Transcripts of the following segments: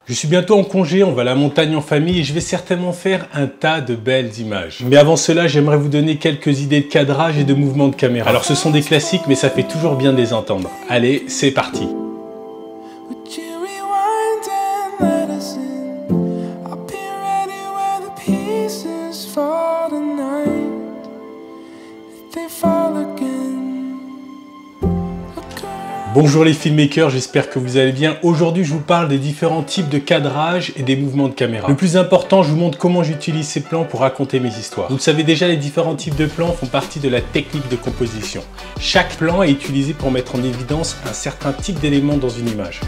Je suis bientôt en congé, on va à la montagne en famille et je vais certainement faire un tas de belles images. Mais avant cela, j'aimerais vous donner quelques idées de cadrage et de mouvements de caméra. Alors ce sont des classiques, mais ça fait toujours bien de les entendre. Allez, c'est parti! Bonjour les filmmakers, j'espère que vous allez bien. Aujourd'hui, je vous parle des différents types de cadrage et des mouvements de caméra. Le plus important, je vous montre comment j'utilise ces plans pour raconter mes histoires. Vous le savez déjà, les différents types de plans font partie de la technique de composition. Chaque plan est utilisé pour mettre en évidence un certain type d'élément dans une image.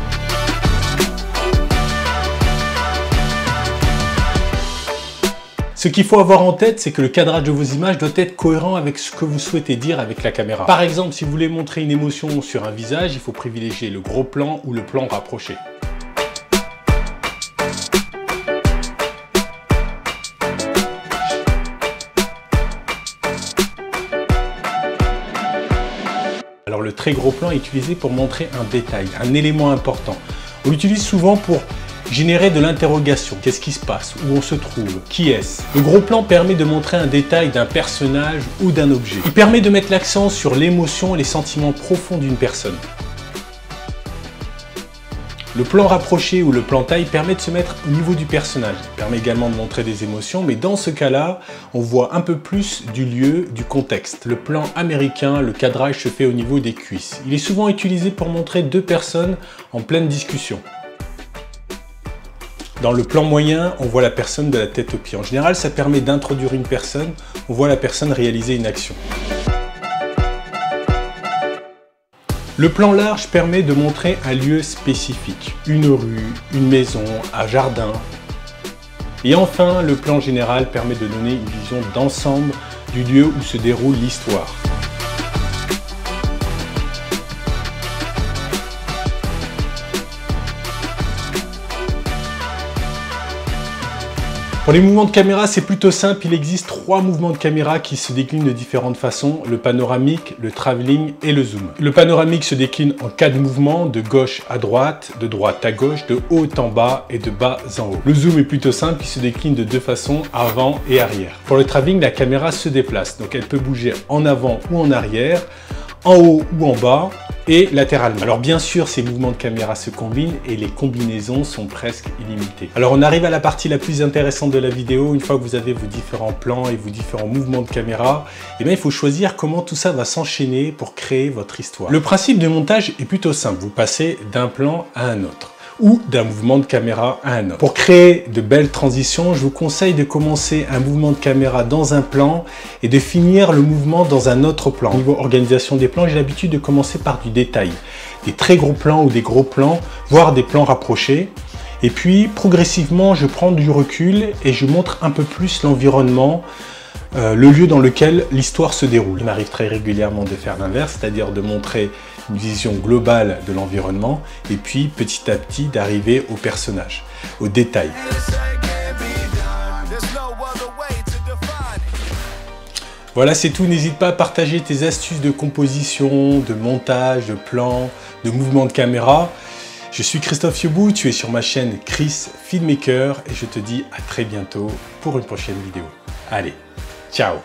Ce qu'il faut avoir en tête, c'est que le cadrage de vos images doit être cohérent avec ce que vous souhaitez dire avec la caméra. Par exemple, si vous voulez montrer une émotion sur un visage, il faut privilégier le gros plan ou le plan rapproché. Alors le très gros plan est utilisé pour montrer un détail, un élément important. On l'utilise souvent pour générer de l'interrogation. Qu'est-ce qui se passe? Où on se trouve? Qui est-ce? Le gros plan permet de montrer un détail d'un personnage ou d'un objet. Il permet de mettre l'accent sur l'émotion et les sentiments profonds d'une personne. Le plan rapproché ou le plan taille permet de se mettre au niveau du personnage. Il permet également de montrer des émotions, mais dans ce cas-là, on voit un peu plus du lieu, du contexte. Le plan américain, le cadrage se fait au niveau des cuisses. Il est souvent utilisé pour montrer deux personnes en pleine discussion. Dans le plan moyen, on voit la personne de la tête aux pieds. En général, ça permet d'introduire une personne, on voit la personne réaliser une action. Le plan large permet de montrer un lieu spécifique, une rue, une maison, un jardin. Et enfin, le plan général permet de donner une vision d'ensemble du lieu où se déroule l'histoire. Pour les mouvements de caméra, c'est plutôt simple. Il existe 3 mouvements de caméra qui se déclinent de différentes façons. Le panoramique, le travelling et le zoom. Le panoramique se décline en 4 mouvements, de gauche à droite, de droite à gauche, de haut en bas et de bas en haut. Le zoom est plutôt simple, il se décline de 2 façons, avant et arrière. Pour le travelling, la caméra se déplace. Donc elle peut bouger en avant ou en arrière, en haut ou en bas, et latéralement. Alors bien sûr, ces mouvements de caméra se combinent et les combinaisons sont presque illimitées. Alors on arrive à la partie la plus intéressante de la vidéo. Une fois que vous avez vos différents plans et vos différents mouvements de caméra, eh bien, il faut choisir comment tout ça va s'enchaîner pour créer votre histoire. Le principe de montage est plutôt simple. Vous passez d'un plan à un autre, ou d'un mouvement de caméra à un autre. Pour créer de belles transitions, je vous conseille de commencer un mouvement de caméra dans un plan et de finir le mouvement dans un autre plan. Au niveau organisation des plans, j'ai l'habitude de commencer par du détail, des très gros plans ou des gros plans, voire des plans rapprochés. Et puis, progressivement, je prends du recul et je montre un peu plus l'environnement, le lieu dans lequel l'histoire se déroule. Il m'arrive très régulièrement de faire l'inverse, c'est-à-dire de montrer une vision globale de l'environnement et puis petit à petit d'arriver au personnage, au détail. Voilà, c'est tout. N'hésite pas à partager tes astuces de composition, de montage, de plan, de mouvement de caméra. Je suis Christophe Fiobou, tu es sur ma chaîne Chris Filmmaker et je te dis à très bientôt pour une prochaine vidéo. Allez, ciao!